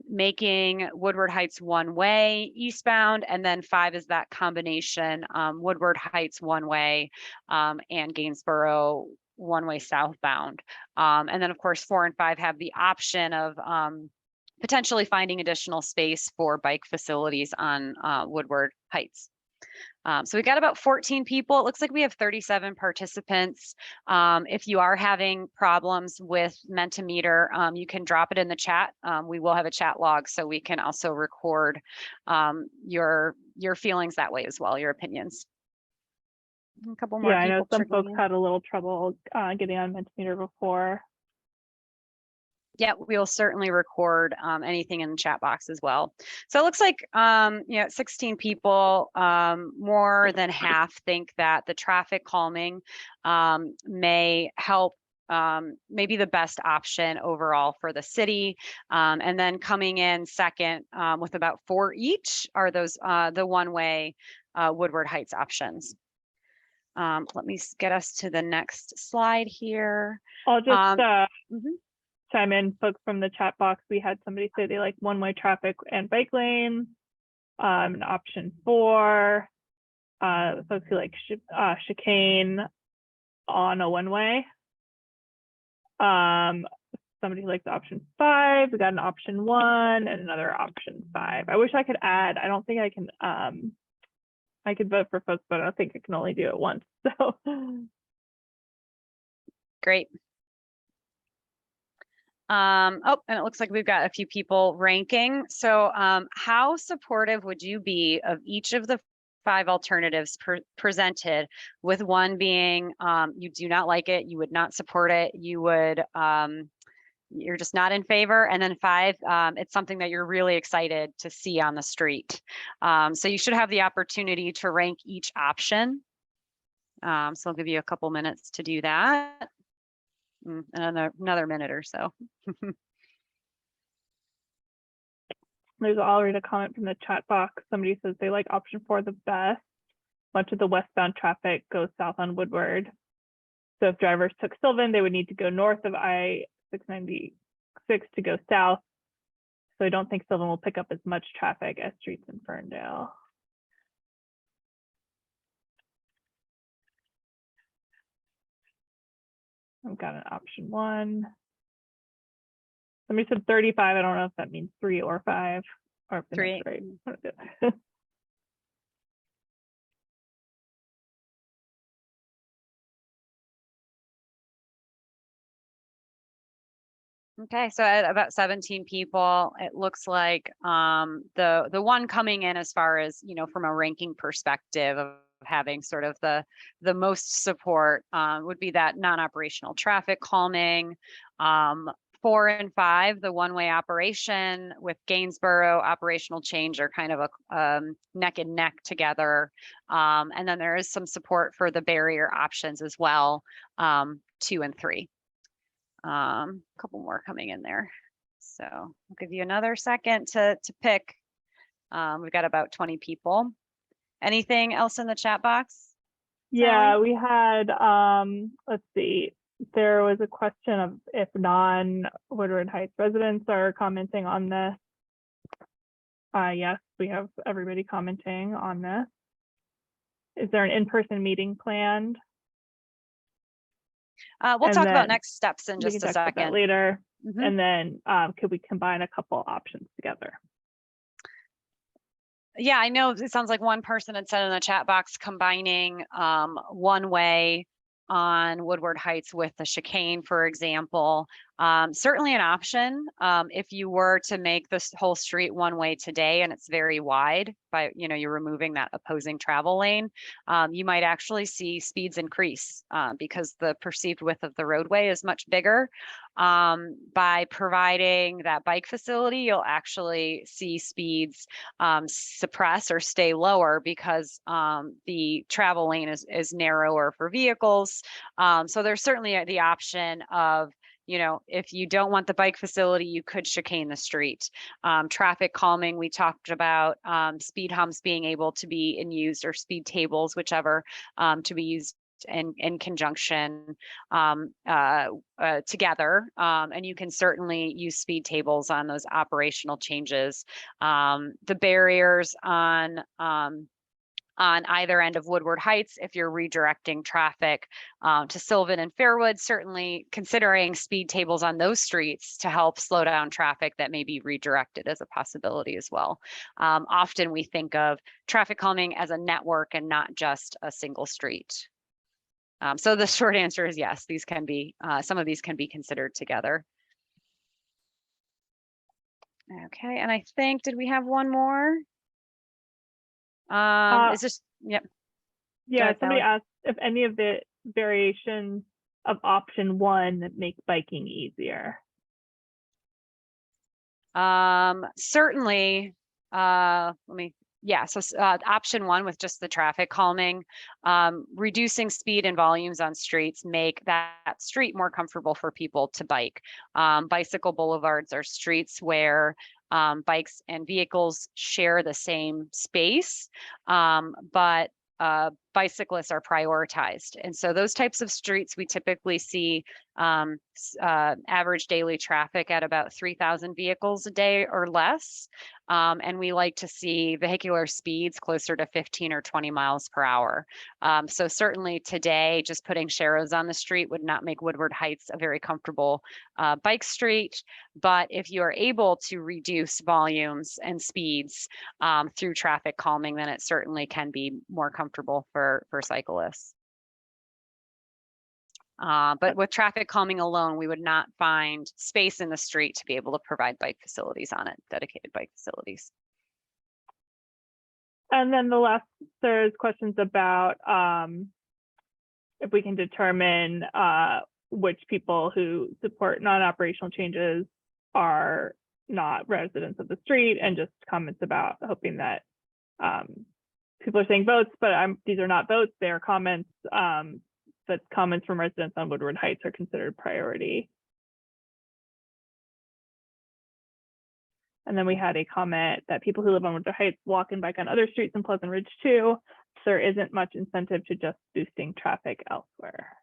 making Woodward Heights one-way eastbound, and then 5 is that combination, Woodward Heights one-way and Gainsborough one-way southbound. And then of course 4 and 5 have the option of potentially finding additional space for bike facilities on Woodward Heights. So we got about 14 people. It looks like we have 37 participants. If you are having problems with Mentimeter, you can drop it in the chat. We will have a chat log, so we can also record your feelings that way as well, your opinions. A couple more Yeah, I know people some trickling folks in. had a little trouble getting on Mentimeter before. Yeah, we'll certainly record anything in the chat box as well. So it looks like, 16 people, more than half think that the traffic calming may help, may be the best option overall for the city. And then coming in second with about 4 each are those the one-way Woodward Heights options. Let me get us to the next slide here. I'll just Mhm. chime in, folks from the chat box. We had somebody say they like one-way traffic and bike lanes. And option 4, folks who like chicane on a one-way. Somebody who likes option 5. We got an option 1 and another option 5. I wish I could add. I don't think I can. I could vote for folks, but I don't think I can only do it once. So Great. Oh, and it looks like we've got a few people ranking. So how supportive would you be of each of the 5 alternatives presented, with 1 being you do not like it, you would not support it, you would you're just not in favor, and then 5, it's something that you're really excited to see on the street. So you should have the opportunity to rank each option. So I'll give you a couple minutes to do that. Another minute or so. there's already a comment from the chat box. Somebody says they like option 4 the best. Much of the westbound traffic goes south on Woodward. So if drivers took Sylvan, they would need to go north of I-696 to go south. So I don't think Sylvan will pick up as much traffic as streets in Ferndale. I've got an option 1. Somebody said 35. I don't know if that means 3 or 5, or if the 3. right. Okay, so at about 17 people, it looks like the one coming in as far as, from a ranking perspective of having sort of the most support would be that non-operational traffic calming. 4 and 5, the one-way operation with Gainsborough operational change are kind of a neck and neck together. And then there is some support for the barrier options as well, 2 and 3. A couple more coming in there. So I'll give you another second to pick. We've got about 20 people. Anything else in the chat box? Yeah, Sally? we had, let's see, there was a question of if non-Woodward Heights residents are commenting on this. Yes, we have everybody commenting on this. Is there an in-person meeting planned? We'll And talk about then next steps in We can just a talk about that second. later. Mhm. And then could we combine a couple options together? Yeah, I know it sounds like one person had said in the chat box combining one way on Woodward Heights with the chicane, for example. Certainly an option if you were to make this whole street one way today and it's very wide by, you're removing that opposing travel lane, you might actually see speeds increase because the perceived width of the roadway is much bigger. By providing that bike facility, you'll actually see speeds suppress or stay lower because the travel lane is narrower for vehicles. So there's certainly the option of, if you don't want the bike facility, you could chicane the street. Traffic calming, we talked about speed humps being able to be used, or speed tables, whichever, to be used in conjunction together. And you can certainly use speed tables on those operational changes. The barriers on on either end of Woodward Heights. If you're redirecting traffic to Sylvan and Fairwood, certainly considering speed tables on those streets to help slow down traffic that may be redirected as a possibility as well. Often we think of traffic calming as a network and not just a single street. So the short answer is yes, these can be, some of these can be considered together. Okay, and I think, did we have one more? Is this, yep. Yeah, ahead, somebody Sally. asked if any of the variations of option 1 make biking easier. Certainly, so option 1 with just the traffic calming, reducing speed and volumes on streets make that street more comfortable for people to bike. Bicycle boulevards are streets where bikes and vehicles share the same space, but bicyclists are prioritized. And so those types of streets, we typically see average daily traffic at about 3,000 vehicles a day or less. And we like to see vehicular speeds closer to 15 or 20 miles per hour. So certainly today, just putting sharrows on the street would not make Woodward Heights a very comfortable bike street. But if you are able to reduce volumes and speeds through traffic calming, then it certainly can be more comfortable for cyclists. But with traffic calming alone, we would not find space in the street to be able to provide bike facilities on it, dedicated bike facilities. And then the last, there's questions about if we can determine which people who support non-operational changes are not residents of the street, and just comments about hoping that people are saying votes, but these are not votes, they are comments. But comments from residents on Woodward Heights are considered priority. And then we had a comment that people who live on Woodward Heights walk and bike on other streets in Pleasant Ridge too. So there isn't much incentive to just boosting traffic elsewhere.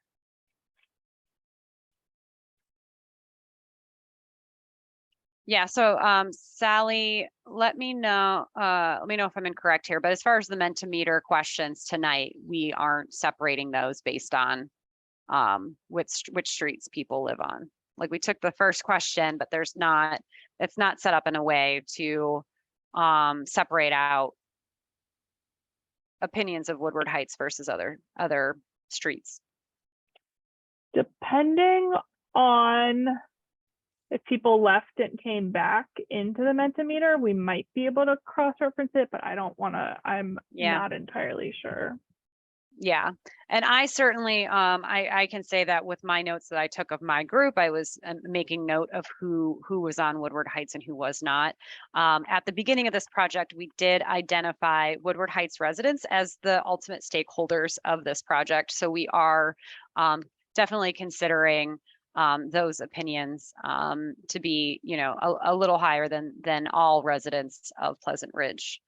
Yeah, so Sally, let me know if I'm incorrect here, but as far as the Mentimeter questions tonight, we aren't separating those based on which streets people live on. Like we took the first question, but it's not set up in a way to separate out opinions of Woodward Heights versus other streets. Depending on if people left and came back into the Mentimeter, we might be able to cross-reference it, but I'm not entirely sure. Yeah, and I certainly, I can say that with my notes that I took of my group, I was making note of who was on Woodward Heights and who was not. At the beginning of this project, we did identify Woodward Heights residents as the ultimate stakeholders of this project. So we are definitely considering those opinions to be, a little higher than all residents of Pleasant Ridge.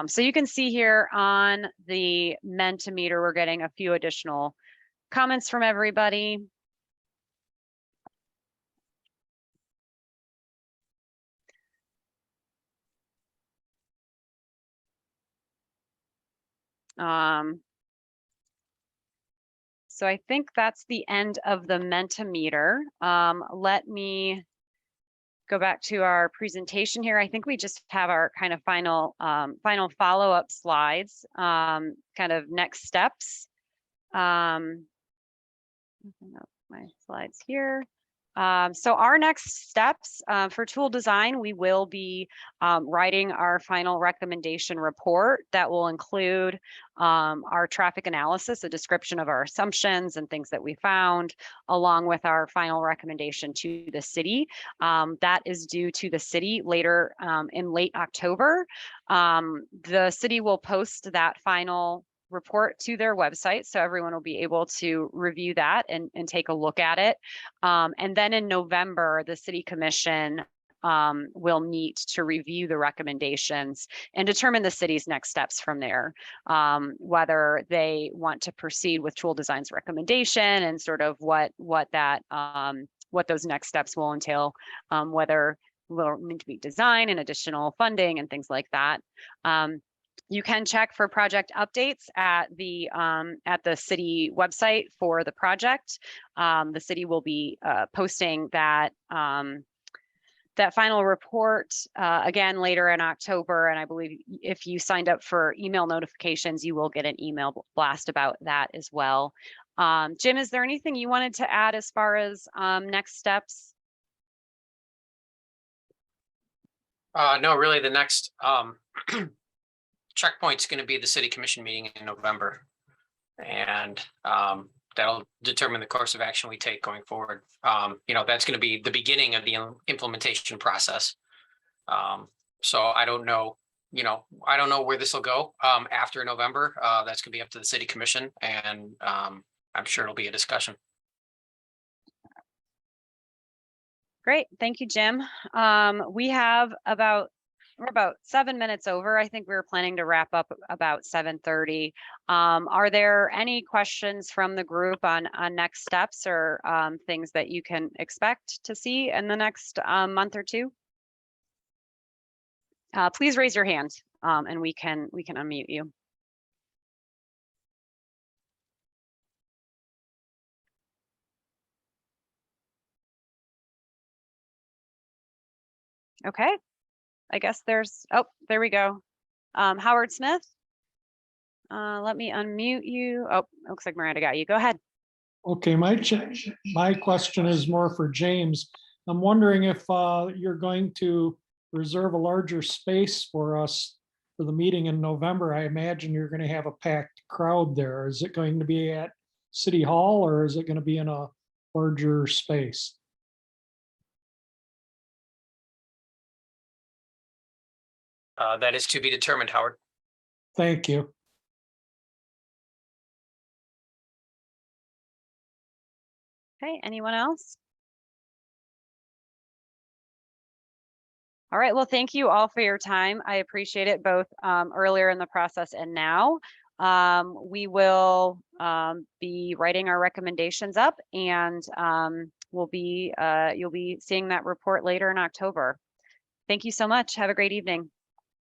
So you can see here on the Mentimeter, we're getting a few additional comments from everybody. So I think that's the end of the Mentimeter. Let me go back to our presentation here. I think we just have our kind of final follow-up slides, kind of next steps. Open up my slides here. So our next steps for tool design, we will be writing our final recommendation report that will include our traffic analysis, a description of our assumptions and things that we found, along with our final recommendation to the city. That is due to the city later in late October. The city will post that final report to their website, so everyone will be able to review that and take a look at it. And then in November, the City Commission will meet to review the recommendations and determine the city's next steps from there, whether they want to proceed with tool design's recommendation and sort of what those next steps will entail, whether will need to be design and additional funding and things like that. You can check for project updates at the city website for the project. The city will be posting that that final report again later in October. And I believe if you signed up for email notifications, you will get an email blast about that as well. Jim, is there anything you wanted to add as far as next steps? No, really, the next checkpoint's going to be the city commission meeting in November. And that'll determine the course of action we take going forward. That's going to be the beginning of the implementation process. So I don't know, I don't know where this will go after November. That's going to be up to the city commission, and I'm sure it'll be a discussion. Great, thank you, Jim. We're about 7 minutes over. I think we were planning to wrap up about 7:30. Are there any questions from the group on next steps or things that you can expect to see in the next month or two? Please raise your hand and we can unmute you. Okay. I guess there's, oh, there we go. Howard Smith. Let me unmute you. Oh, looks like Miranda got you. Go ahead. Okay, my question is more for James. I'm wondering if you're going to reserve a larger space for us for the meeting in November. I imagine you're going to have a packed crowd there. Is it going to be at City Hall or is it going to be in a larger space? That is to be determined, Howard. Thank you. Okay, anyone else? All right, well, thank you all for your time. I appreciate it both earlier in the process and now. We will be writing our recommendations up and you'll be seeing that report later in October. Thank you so much. Have a great evening.